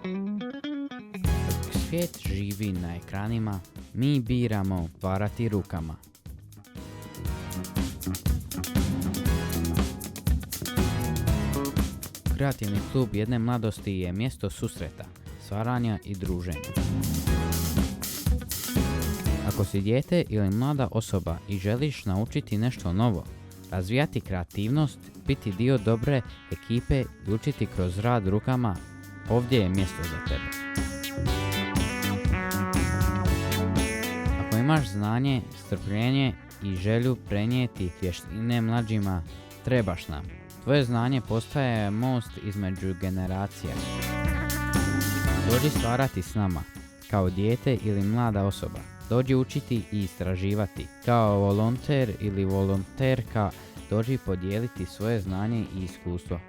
Dok svijet živi na ekranima, mi biramo varati rukama. Kreativni klub jedne mladosti je mjesto susreta, stvaranja i druženja. Ako si dijete ili mlada osoba i želiš naučiti nešto novo, razvijati kreativnost, biti dio dobre ekipe i učiti kroz rad rukama, ovdje je mjesto za tebe. Ako imaš znanje, strpljenje i želju prenijeti vještine mlađima, trebaš nam. Tvoje znanje postaje most između generacija. Dođi stvarati s nama, kao dijete ili mlada osoba. Dođi učiti i istraživati. Kao volonter ili volonterka, dođi podijeliti svoje znanje i iskustvo.